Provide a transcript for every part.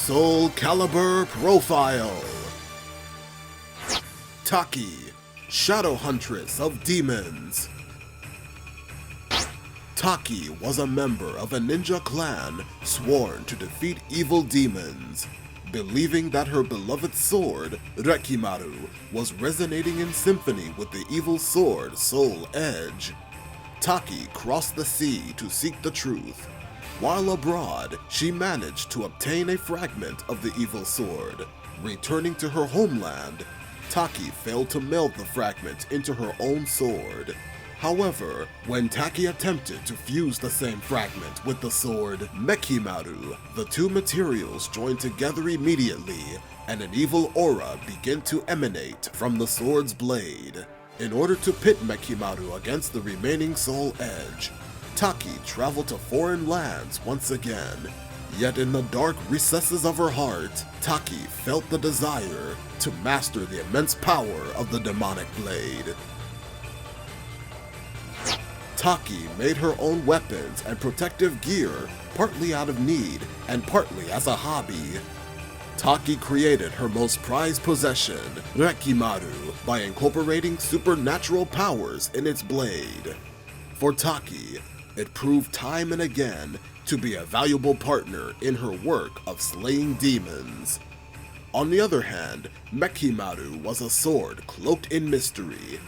Soul Calibur Profile. Taki, Shadow Huntress of Demons. Taki was a member of a ninja clan sworn to defeat evil demons. Believing that her beloved sword, Rekimaru, was resonating in symphony with the evil sword Soul Edge, Taki crossed the sea to seek the truth. While abroad, she managed to obtain a fragment of the evil sword. Returning to her homeland, Taki failed to meld the fragment into her own sword. However, when Taki attempted to fuse the same fragment with the sword Mekimaru, the two materials joined together immediately, and an evil aura began to emanate from the sword's blade. In order to pit Mekimaru against the remaining Soul Edge, Taki traveled to foreign lands once again. Yet in the dark recesses of her heart, Taki felt the desire to master the immense power of the demonic blade. Taki made her own weapons and protective gear, partly out of need and partly as a hobby. Taki created her most prized possession, Rekimaru, by incorporating supernatural powers in its blade. For Taki, it proved time and again to be a valuable partner in her work of slaying demons. On the other hand, Mekimaru was a sword cloaked in mystery.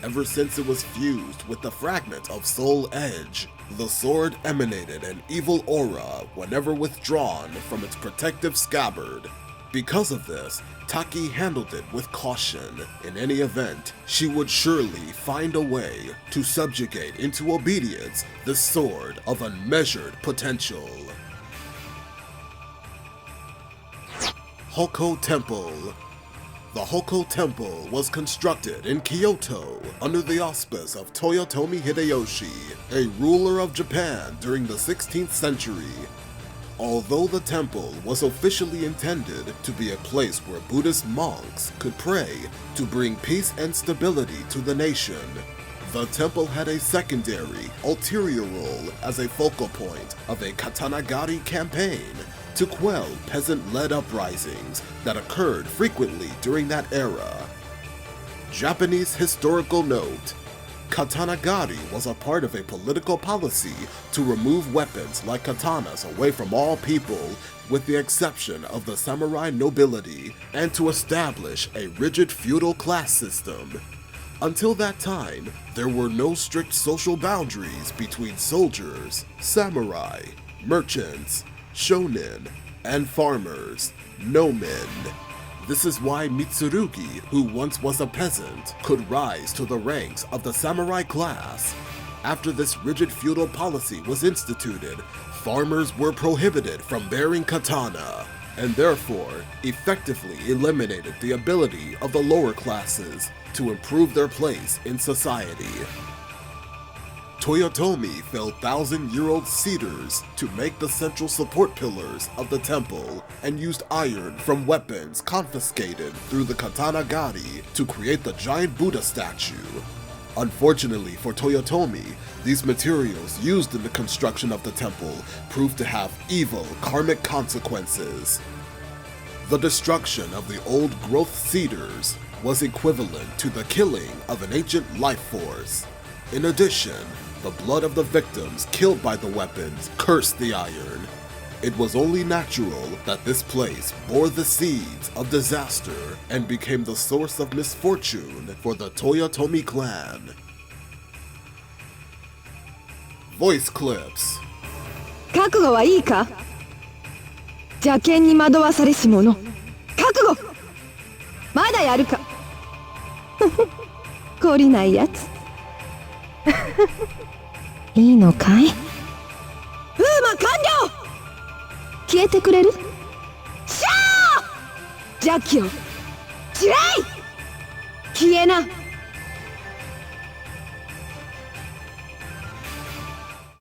Ever since it was fused with the fragment of Soul Edge, the sword emanated an evil aura whenever withdrawn from its protective scabbard. Because of this, Taki handled it with caution. In any event, she would surely find a way to subjugate into obedience this sword of unmeasured potential. Hoko Temple. The Hoko Temple was constructed in Kyoto under the auspice of Toyotomi Hideyoshi, a ruler of Japan during the 16th century. Although the temple was officially intended to be a place where Buddhist monks could pray to bring peace and stability to the nation, the temple had a secondary, ulterior role as a focal point of a Katanagari campaign to quell peasant-led uprisings that occurred frequently during that era. Japanese historical note: Katanagari was a part of a political policy to remove weapons like katanas away from all people, with the exception of the samurai nobility, and to establish a rigid feudal class system. Until that time, there were no strict social boundaries between soldiers, samurai, merchants, shonen, and farmers, nomen. This is why Mitsurugi, who once was a peasant, could rise to the ranks of the samurai class. After this rigid feudal policy was instituted, farmers were prohibited from bearing katana, and therefore effectively eliminated the ability of the lower classes to improve their place in society. Toyotomi felled 1,000-year-old cedars to make the central support pillars of the temple, and used iron from weapons confiscated through the Katanagari to create the giant Buddha statue. Unfortunately for Toyotomi, these materials used in the construction of the temple proved to have evil karmic consequences. The destruction of the old-growth cedars was equivalent to the killing of an ancient life force. In addition, the blood of the victims killed by the weapons cursed the iron. It was only natural that this place bore the seeds of disaster and became the source of misfortune for the Toyotomi clan. Voice clips. 覚悟はいいか？邪剣に惑わされし者。覚悟！まだやるか？懲りないやつ。いいのかい？風魔完了！消えてくれる？シャー！邪気を散れい！消えな！